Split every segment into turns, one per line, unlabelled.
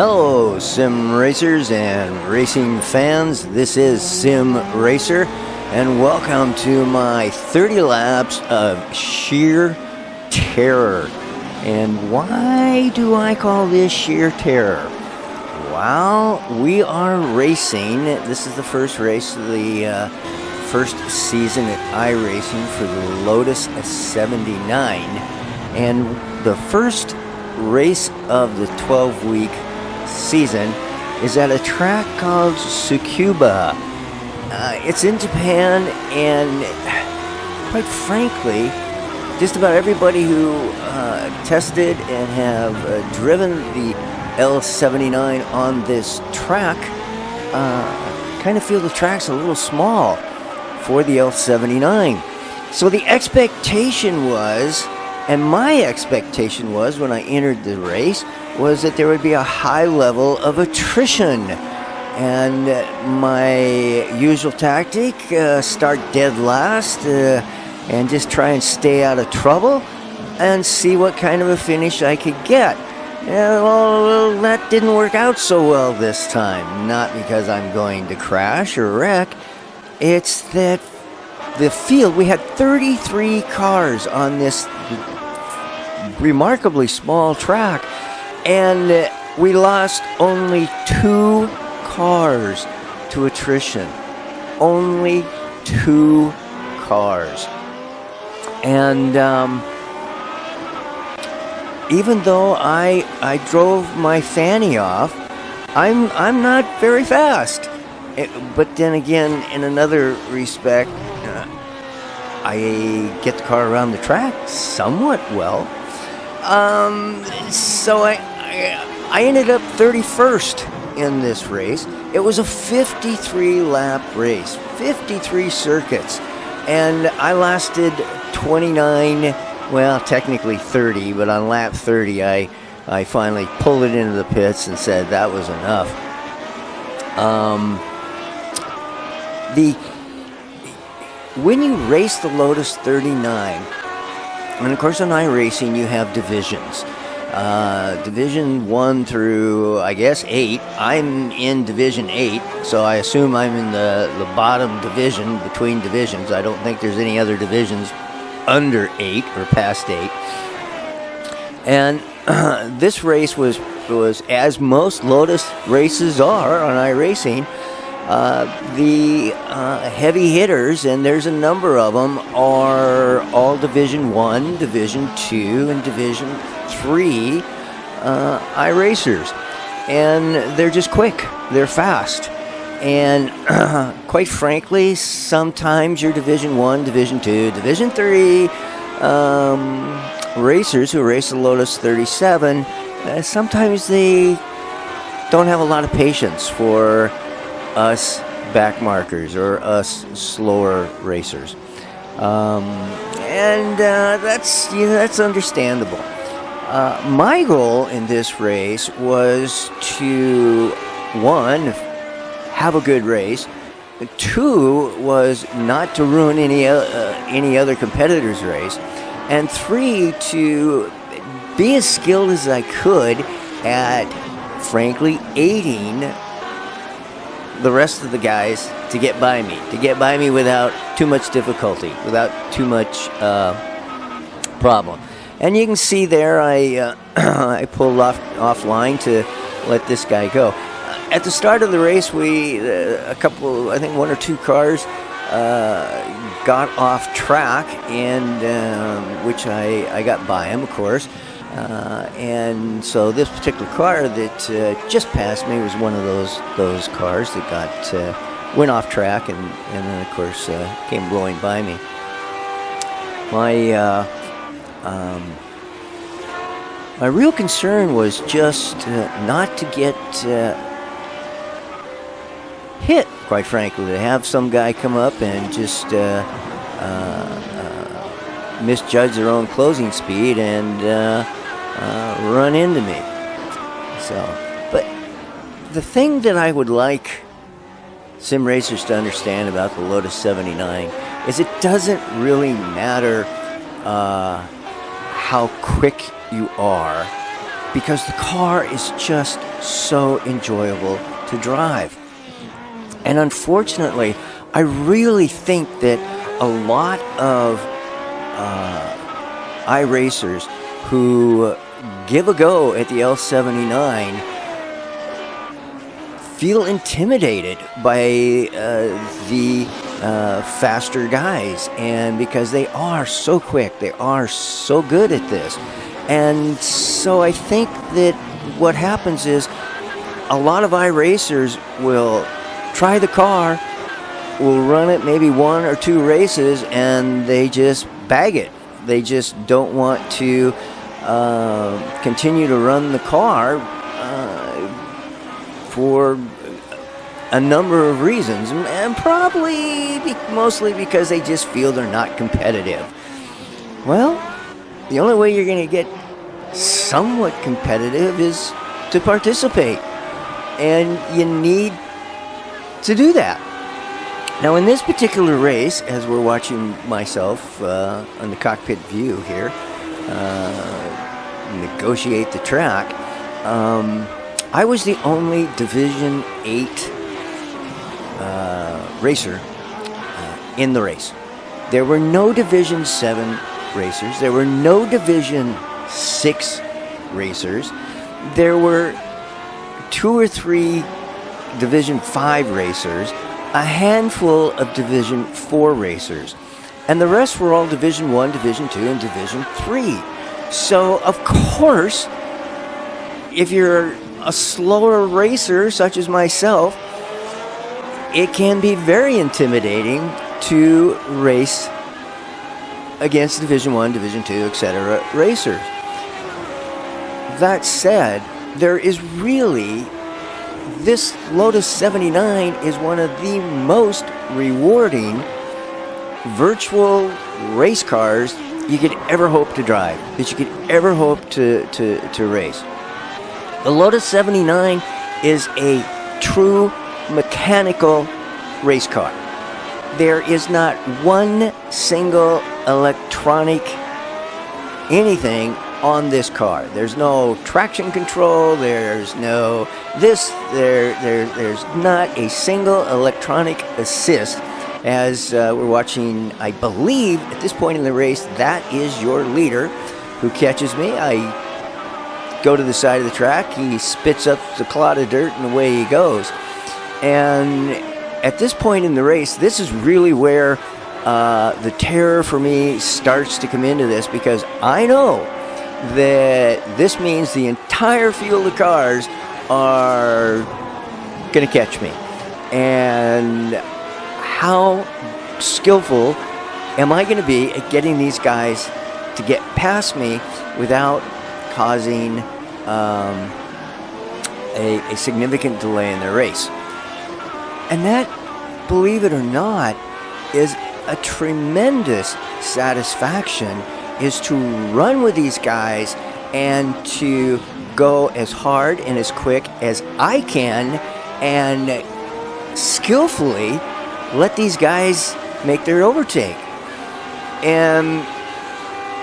Hello, sim racers and racing fans. This is Sim Racer, and welcome to my 30 laps of sheer terror. And why do I call this sheer terror? Well, we are racing. This is the first race of the first season at iRacing for the Lotus 79, and the first race of the 12-week season is at a track called Tsukuba. It's in Japan, and quite frankly, just about everybody who tested and have driven the L79 on this track kind of feel the track's a little small for the L79. So the expectation was, and my expectation was when I entered the race, was that there would be a high level of attrition. And my usual tactic, start dead last and just try and stay out of trouble and see what kind of a finish I could get. And, well, that didn't work out so well this time. Not because I'm going to crash or wreck. It's that the field, we had 33 cars on this remarkably small track, and we lost only 2 cars to attrition. Only 2 cars. And even though I drove my fanny off, I'm not very fast. But then again, in another respect, I get the car around the track somewhat well. So I ended up 31st in this race. It was a 53-lap race, 53 circuits, and I lasted 29, well, technically 30, but on lap 30, I finally pulled it into the pits and said that was enough. When you race the Lotus 39, and of course on iRacing you have divisions. Division 1 through, I guess, 8. I'm in Division 8, so I assume I'm in the bottom division between divisions. I don't think there's any other divisions under 8 or past 8. And this race was, as most Lotus races are on iRacing, the heavy hitters, and there's a number of them, are all Division 1, Division 2, and Division 3 iRacers. And they're just quick. They're fast. And quite frankly, sometimes your Division 1, Division 2, Division 3 racers who race the Lotus 37, sometimes they don't have a lot of patience for us backmarkers or us slower racers, and that's understandable. My goal in this race was to, 1, have a good race. 2 was not to ruin any other competitor's race, and 3, to be as skilled as I could at, frankly, aiding the rest of the guys to get by me without too much difficulty, without too much problem. And you can see there I pulled offline to let this guy go. At the start of the race, a couple, I think 1 or 2 cars got off track, and which I got by him, of course. And so this particular car that just passed me was one of those cars that went off track, and then of course came blowing by me. My real concern was just not to get hit, quite frankly, to have some guy come up and just misjudge their own closing speed and run into me. So, but the thing that I would like sim racers to understand about the Lotus 79 is it doesn't really matter how quick you are because the car is just so enjoyable to drive. And unfortunately, I really think that a lot of iRacers who give a go at the L79 feel intimidated by the faster guys, and because they are so quick, they are so good at this. And so I think that what happens is a lot of iRacers will try the car, will run it maybe 1 or 2 races, and they just bag it. They just don't want to continue to run the car for a number of reasons, and probably mostly because they just feel they're not competitive. Well, the only way you're going to get somewhat competitive is to participate, and you need to do that. Now, in this particular race, as we're watching myself on the cockpit view here negotiate the track, I was the only Division 8 racer in the race. There were no Division 7 racers. There were no Division 6 racers. There were 2 or 3 Division 5 racers, a handful of Division 4 racers, and the rest were all Division 1, Division 2, and Division 3. So, of course, if you're a slower racer, such as myself, it can be very intimidating to race against Division 1, Division 2, etc. racers. That said, there is really, this Lotus 79 is one of the most rewarding virtual race cars you could ever hope to drive, that you could ever hope to race. The Lotus 79 is a true mechanical race car. There is not one single electronic anything on this car. There's no traction control, there's no this, there's not a single electronic assist. As we're watching, I believe at this point in the race, that is your leader who catches me. I go to the side of the track, he spits up the clod of dirt, and away he goes. And at this point in the race, this is really where the terror for me starts to come into this, because I know that this means the entire field of cars are going to catch me. And how skillful am I going to be at getting these guys to get past me without causing a significant delay in their race? And that, believe it or not, is a tremendous satisfaction, is to run with these guys and to go as hard and as quick as I can and skillfully let these guys make their overtake. And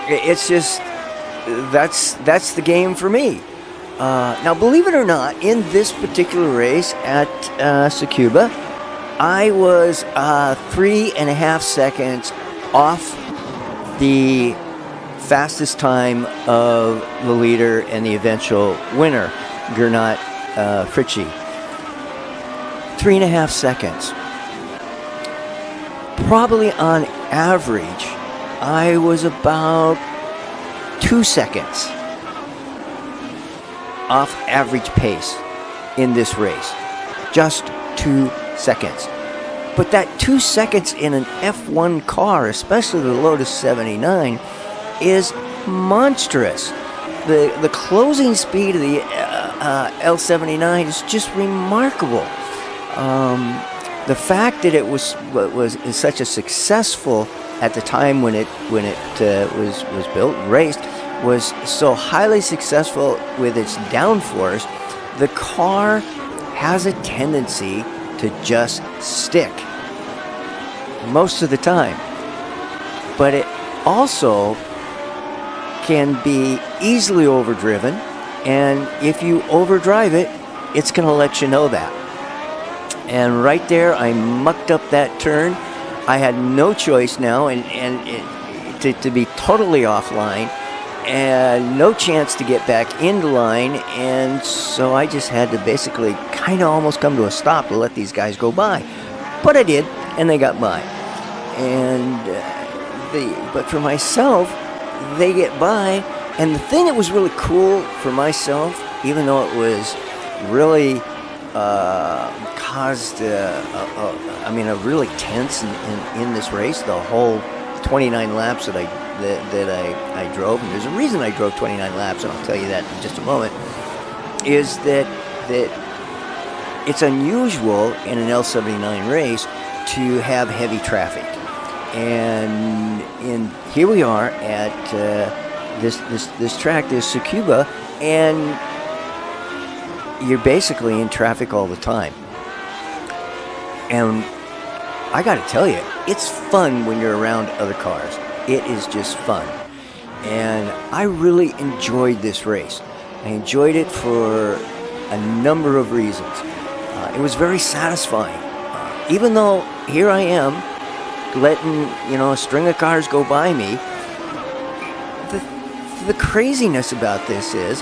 it's just, that's the game for me. Now, believe it or not, in this particular race at Tsukuba, I was 3.5 seconds off the fastest time of the leader and the eventual winner, Gernot Fritschy. 3.5 seconds. Probably on average, I was about 2 seconds off average pace in this race. Just 2 seconds. But that 2 seconds in an F1 car, especially the Lotus 79, is monstrous. The closing speed of the L79 is just remarkable. The fact that it was such a successful at the time when it was built, raced, was so highly successful with its downforce, the car has a tendency to just stick most of the time. But it also can be easily overdriven And if you overdrive it, it's going to let you know that. And right there, I mucked up that turn. I had no choice now to be totally offline and no chance to get back into line. And so I just had to basically kind of almost come to a stop to let these guys go by. But I did, and they got by. And but for myself, they get by. And the thing that was really cool for myself, even though it was really caused a really tense in this race, the whole 29 laps that I drove, and there's a reason I drove 29 laps, and I'll tell you that in just a moment, is that it's unusual in an L79 race to have heavy traffic. And here we are at this track, this Tsukuba, and you're basically in traffic all the time. And I got to tell you, it's fun when you're around other cars. It is just fun. And I really enjoyed this race. I enjoyed it for a number of reasons. It was very satisfying. Even though here I am letting, a string of cars go by me, the craziness about this is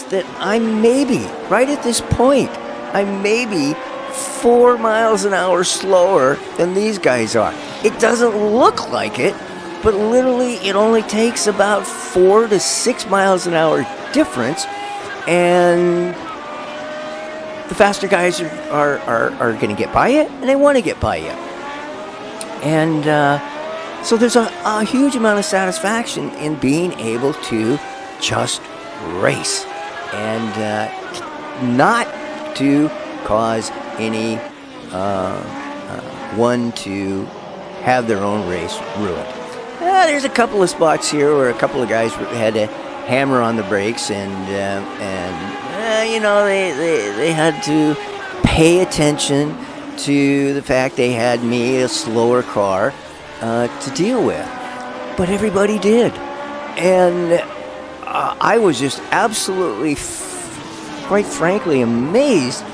that I'm maybe, right at this point, I'm maybe 4 miles an hour slower than these guys are. It doesn't look like it, but literally it only takes about 4 to 6 miles an hour difference, and the faster guys are going to get by you, and they want to get by you. And so there's a huge amount of satisfaction in being able to just race and not to cause any one to have their own race ruined. There's a couple of spots here where a couple of guys had to hammer on the brakes, and they had to pay attention to the fact they had me, a slower car, to deal with. But everybody did. And I was just absolutely, quite frankly, amazed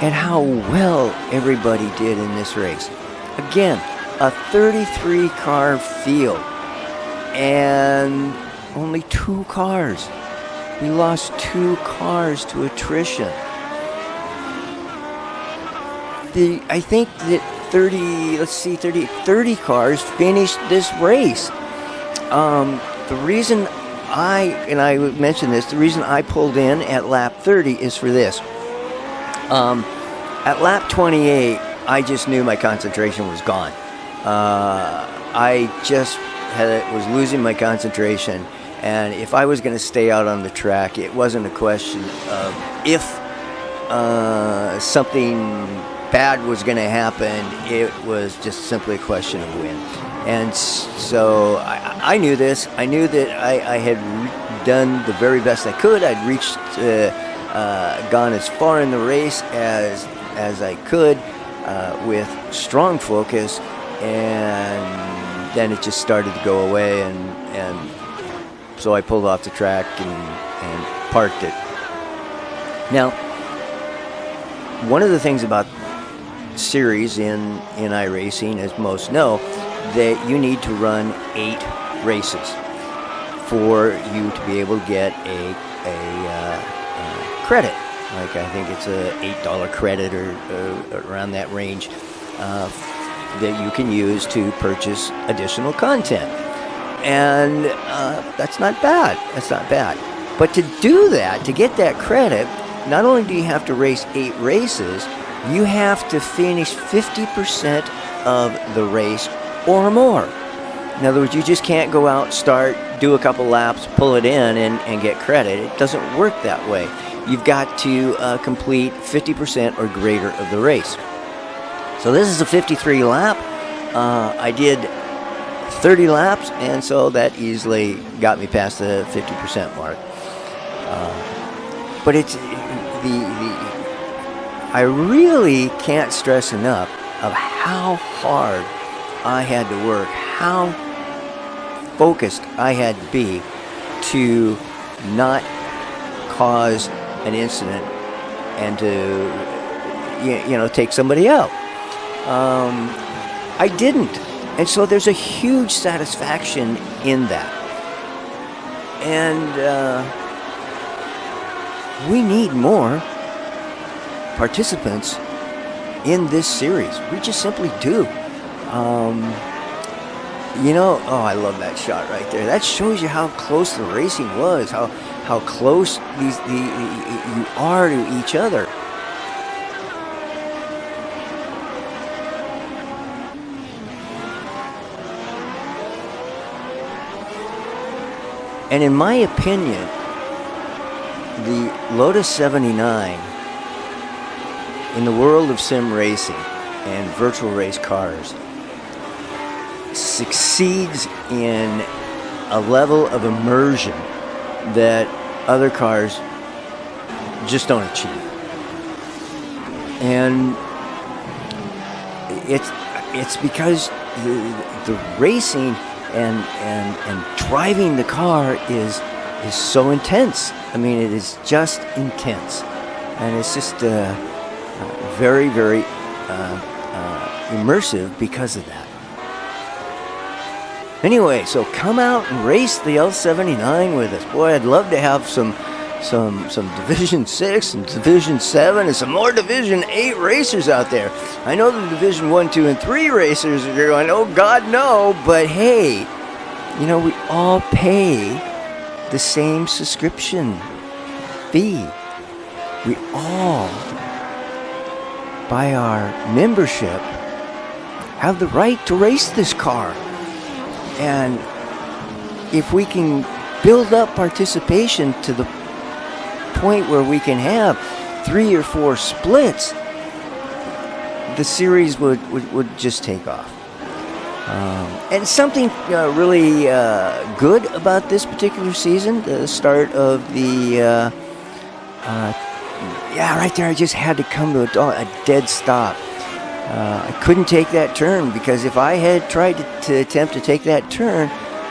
at how well everybody did in this race. Again, a 33-car field, and only 2 cars. We lost 2 cars to attrition. I think that 30 cars finished this race. The reason I mentioned this, the reason I pulled in at lap 30 is for this. At lap 28, I just knew my concentration was gone. I just was losing my concentration, and if I was going to stay out on the track, it wasn't a question of if something bad was going to happen. It was just simply a question of when. And so I knew this. I knew that I had done the very best I could. I'd reached, gone as far in the race as I could with strong focus, and then it just started to go away, and so I pulled off the track and parked it. Now, one of the things about series in iRacing, as most know, that you need to run 8 races for you to be able to get a credit. Like, I think it's a $8 credit or around that range that you can use to purchase additional content. And that's not bad. That's not bad. But to do that, to get that credit, not only do you have to race 8 races, you have to finish 50% of the race or more. In other words, you just can't go out, start, do a couple laps, pull it in, and get credit. It doesn't work that way. You've got to complete 50% or greater of the race. So this is a 53 lap. I did 30 laps, and so that easily got me past the 50% mark. But it's I really can't stress enough of how hard I had to work, how focused I had to be to not cause an incident and to take somebody out. I didn't, and so there's a huge satisfaction in that. And we need more participants in this series. We just simply do. I love that shot right there. That shows you how close the racing was, how close you are to each other. And in my opinion, the Lotus 79 in the world of sim racing and virtual race cars succeeds in a level of immersion that other cars just don't achieve. And it's because the racing and driving the car is so intense. I mean, it is just intense, and it's just very, very immersive because of that. Anyway, so come out and race the L79 with us. Boy, I'd love to have some Division 6 and Division 7 and some more Division 8 racers out there. I know the Division 1, 2, and 3 racers are going, oh God, no, but hey, we all pay the same subscription fee. We all, by our membership, have the right to race this car. And if we can build up participation to the point where we can have 3 or 4 splits, the series would just take off. And something really good about this particular season, the start of the right there, I just had to come to a dead stop. I couldn't take that turn, because if I had tried to attempt to take that turn,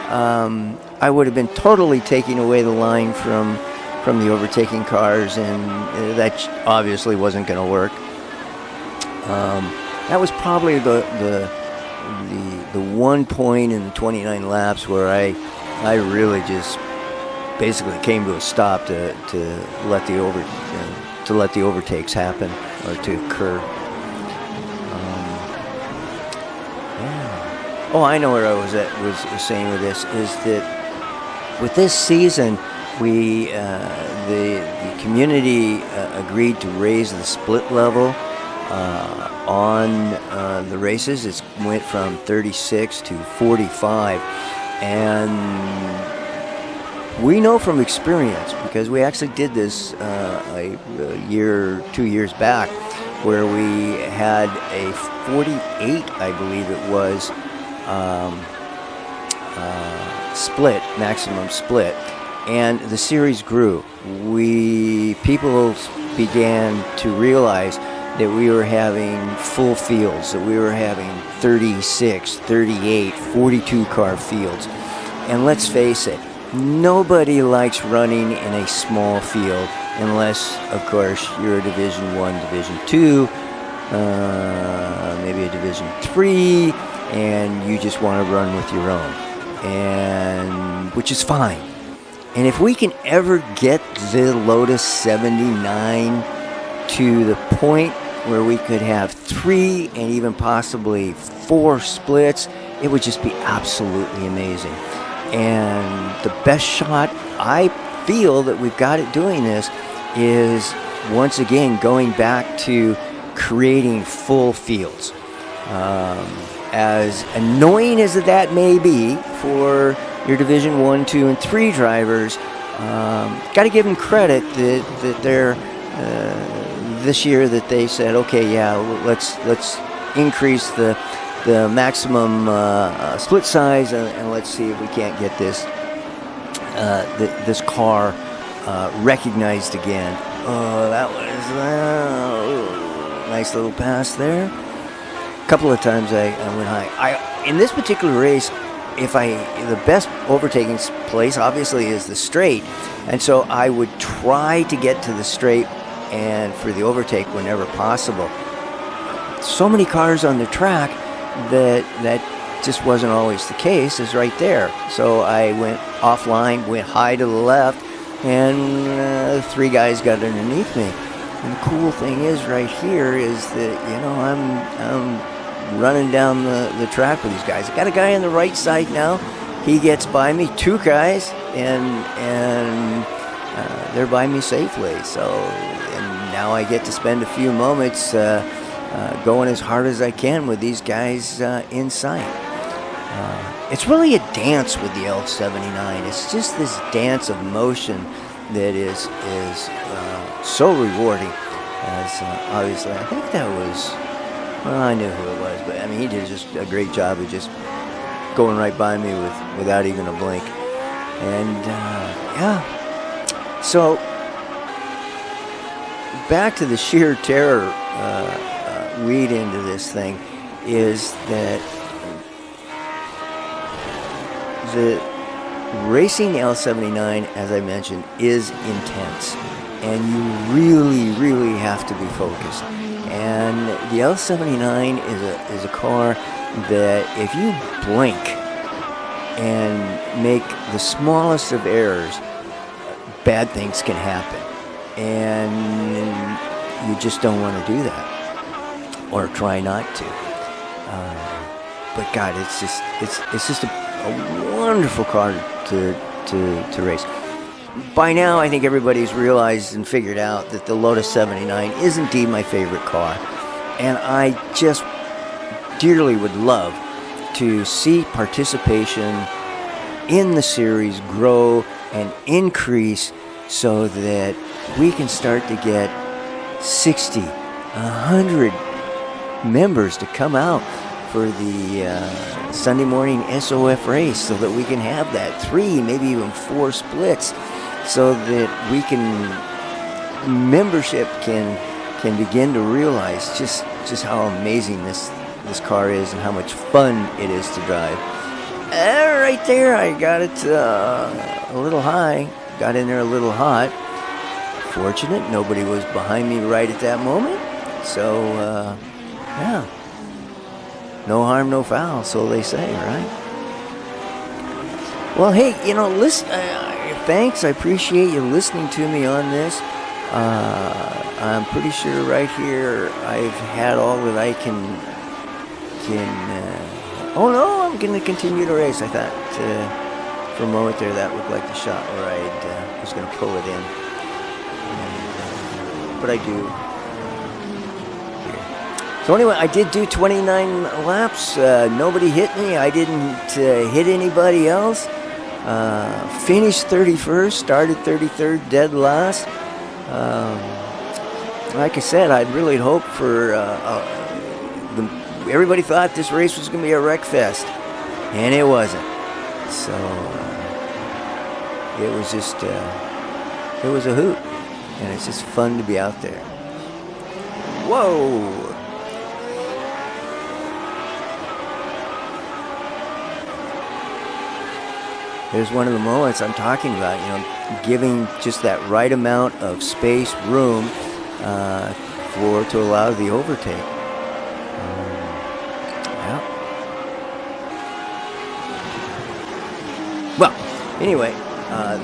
I would have been totally taking away the line from the overtaking cars, and that obviously wasn't going to work. That was probably the one point in the 29 laps where I really just basically came to a stop to let the overtakes happen or to occur. Oh, I know where I was saying with this, is that with this season, we the community agreed to raise the split level on the races. It went from 36 to 45, and we know from experience, because we actually did this a year, 2 years back, where we had a 48, I believe it was, split, maximum split, and the series grew. People began to realize that we were having full fields, that we were having 36, 38, 42 car fields. And let's face it, nobody likes running in a small field unless, of course, you're a Division 1, Division 2, maybe a Division 3, and you just want to run with your own, and which is fine. And if we can ever get the Lotus 79 to the point where we could have 3 and even possibly 4 splits, it would just be absolutely amazing. And the best shot I feel that we've got at doing this is, once again, going back to creating full fields. As annoying as that may be for your Division 1, 2, and 3 drivers, got to give them credit that they're this year that they said, okay, yeah, let's increase the maximum split size, and let's see if we can't get this this car recognized again. Oh, that was nice little pass there. A couple of times I went high. In this particular race, the best overtaking place obviously is the straight, and so I would try to get to the straight and for the overtake whenever possible. So many cars on the track that just wasn't always the case is right there. So I went offline, went high to the left, and 3 guys got underneath me. And the cool thing is right here is that, I'm running down the track with these guys. I got a guy on the right side now. He gets by me, 2 guys, and they're by me safely. So, and now I get to spend a few moments going as hard as I can with these guys in sight. It's really a dance with the L79. It's just this dance of motion that is so rewarding. As obviously, I think that was, well, I knew who it was, but I mean, he did just a great job of just going right by me without even a blink. And yeah, so back to the sheer terror lead into this thing is that the racing the L79, as I mentioned, is intense, and you really, really have to be focused. And the L79 is a car that if you blink and make the smallest of errors, bad things can happen, and you just don't want to do that, or try not to. But God, it's just a wonderful car to race. By now, I think everybody's realized and figured out that the Lotus 79 is indeed my favorite car, and I just dearly would love to see participation in the series grow and increase so that we can start to get 60, 100 members to come out for the Sunday morning SOF race, so that we can have that 3, maybe even 4 splits, so that we membership can begin to realize just how amazing this car is and how much fun it is to drive. Right there, I got it a little high, got in there a little hot. Fortunate, nobody was behind me right at that moment, so yeah. No harm, no foul, so they say, right? Well, hey, listen, thanks. I appreciate you listening to me on this. I'm pretty sure right here I've had all that I can oh no, I'm going to continue to race. I thought for a moment there that looked like the shot where I was going to pull it in. But I do. So anyway, I did do 29 laps. Nobody hit me. I didn't hit anybody else. Finished 31st, started 33rd, dead last. Like I said, I'd really hoped for everybody thought this race was going to be a wreck fest, and it wasn't. So it was just it was a hoot, and it's just fun to be out there. Whoa! There's one of the moments I'm talking about, giving just that right amount of space, room, to allow the overtake. Yeah. Well, anyway,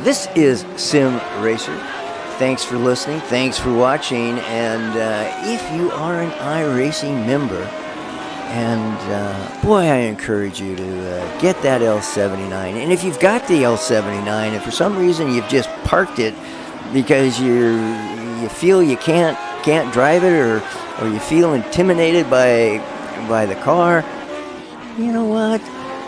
this is Sim Racer. Thanks for listening. Thanks for watching. And if you are an iRacing member, and boy, I encourage you to get that L79. And if you've got the L79, and for some reason you've just parked it because you feel you can't drive it, or you feel intimidated by the car, you know what?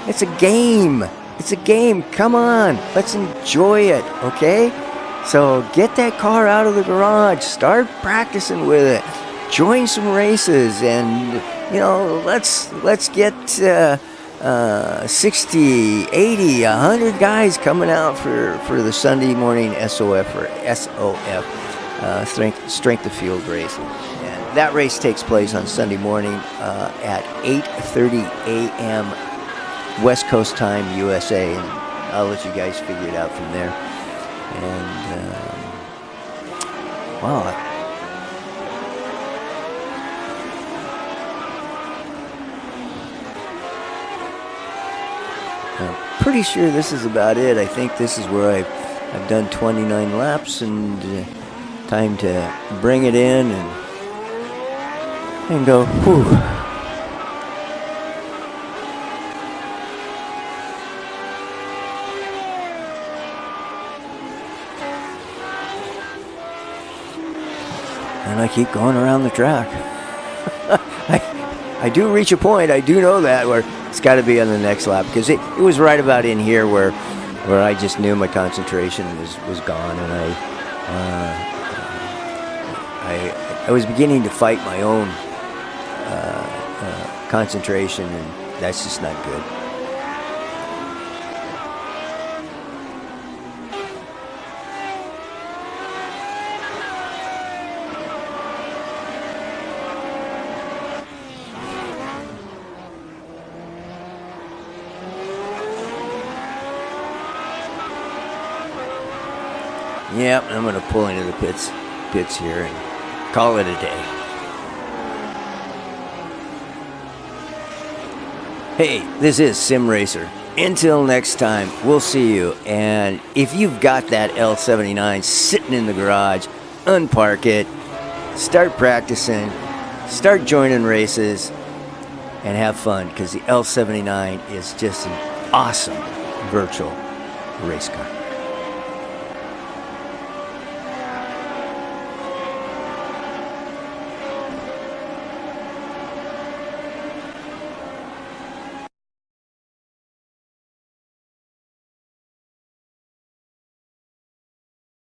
It's a game. It's a game. Come on, let's enjoy it. Okay? So get that car out of the garage. Start practicing with it. Join some races, and let's get 60, 80, 100 guys coming out for the Sunday morning SOF or SOF strength of field race. And that race takes place on Sunday morning at 8:30 a.m. West Coast time, USA, and I'll let you guys figure it out from there. And wow. I'm pretty sure this is about it. I think this is where I've done 29 laps, and time to bring it in and go, whew. And I keep going around the track. I do reach a point, I do know that, where it's got to be on the next lap, because it was right about in here where I just knew my concentration was gone, and I was beginning to fight my own concentration, and that's just not good. Yep, I'm going to pull into the pits here and call it a day. Hey, this is Sim Racer. Until next time, we'll see you. And if you've got that L79 sitting in the garage, unpark it, start practicing, start joining races, and have fun, because the L79 is just an awesome virtual race car.